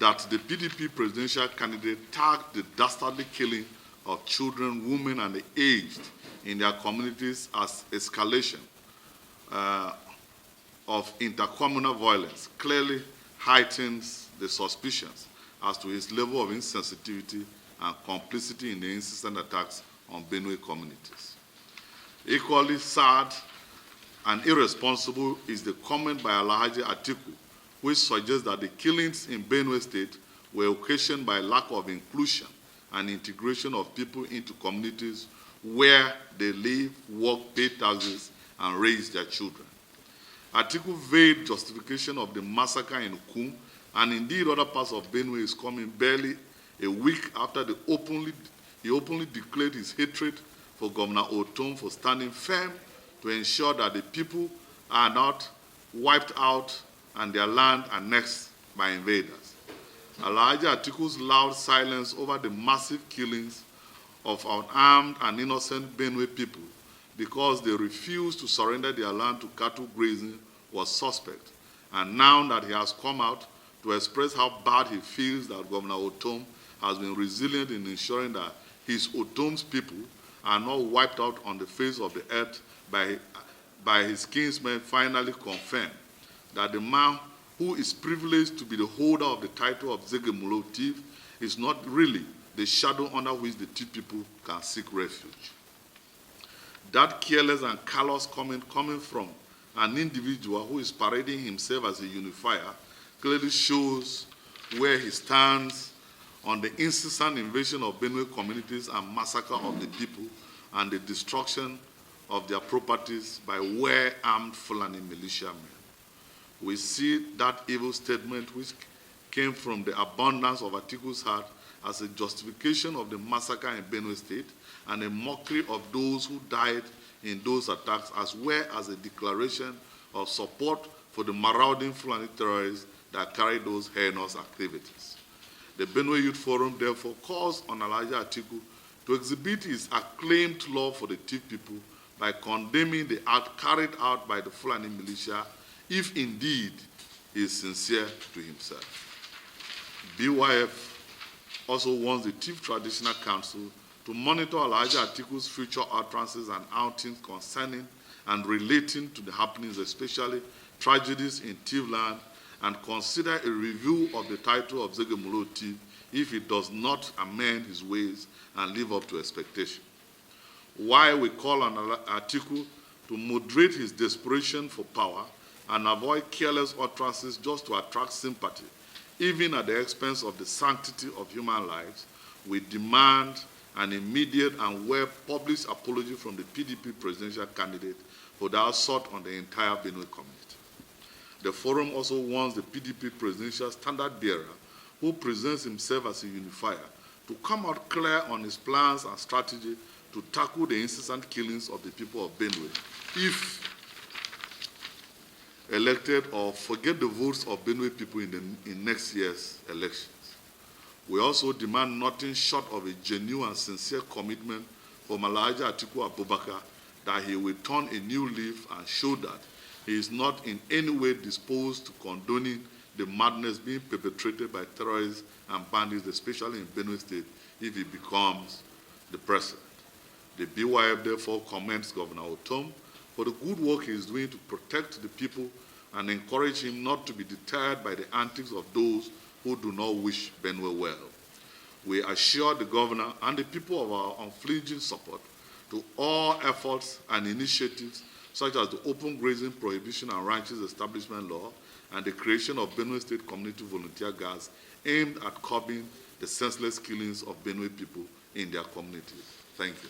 that the PDP presidential candidate tagged the dastardly killing of children, women, and the aged in their communities as escalation of intercommunal violence clearly heightens the suspicions as to his level of insensitivity and complicity in the incessant attacks on Benue communities. Equally sad and irresponsible is the comment by Alhaji Atiku, which suggests that the killings in Benue State were occasioned by lack of inclusion and integration of people into communities where they live, work, pay taxes, and raise their children. Atiku veiled justification of the massacre in Ukum and indeed other parts of Benue is coming barely a week after he openly declared his hatred for Governor Otom for standing firm to ensure that the people are not wiped out and their land annexed by invaders. Alhaji Atiku's loud silence over the massive killings of unarmed and innocent Benue people because they refused to surrender their land to cattle grazing was suspect. And now that he has come out to express how bad he feels that Governor Otom has been resilient in ensuring that his Otom's people are not wiped out on the face of the earth by his kinsmen, finally confirmed that the man who is privileged to be the holder of the title of Zegemulo Thief is not really the shadow under which the Thief people can seek refuge. That careless and callous comment coming from an individual who is parading himself as a unifier clearly shows where he stands on the incessant invasion of Benue communities and massacre of the people and the destruction of their properties by well-armed Fulani militiamen. We see that evil statement which came from the abundance of Atiku's heart as a justification of the massacre in Benue State and a mockery of those who died in those attacks, as well as a declaration of support for the marauding Fulani terrorists that carried those heinous activities. The Benue Youth Forum therefore calls on Alhaji Atiku to exhibit his acclaimed love for the Thief people by condemning the act carried out by the Fulani militia, if indeed he is sincere to himself. BYF also wants the Thief Traditional Council to monitor Alhaji Atiku's future utterances and outings concerning and relating to the happenings, especially tragedies in Thief land, and consider a review of the title of Zegemulo Thief if he does not amend his ways and live up to expectation. While we call on Atiku to moderate his desperation for power and avoid careless utterances just to attract sympathy, even at the expense of the sanctity of human lives, we demand an immediate and well-published apology from the PDP presidential candidate for the assault on the entire Benue community. The forum also wants the PDP presidential standard bearer, who presents himself as a unifier, to come out clear on his plans and strategy to tackle the incessant killings of the people of Benue, if elected, or forget the votes of Benue people in next year's elections. We also demand nothing short of a genuine and sincere commitment from Alhaji Atiku Abubakar that he will turn a new leaf and show that he is not in any way disposed to condoning the madness being perpetrated by terrorists and bandits, especially in Benue State, if he becomes the president. The BYF therefore commends Governor Otom for the good work he is doing to protect the people and encourage him not to be deterred by the antics of those who do not wish Benue well. We assure the governor and the people of our unflinching support to all efforts and initiatives such as the open grazing prohibition and ranches establishment law and the creation of Benue State Community Volunteer Guards aimed at curbing the senseless killings of Benue people in their communities. Thank you.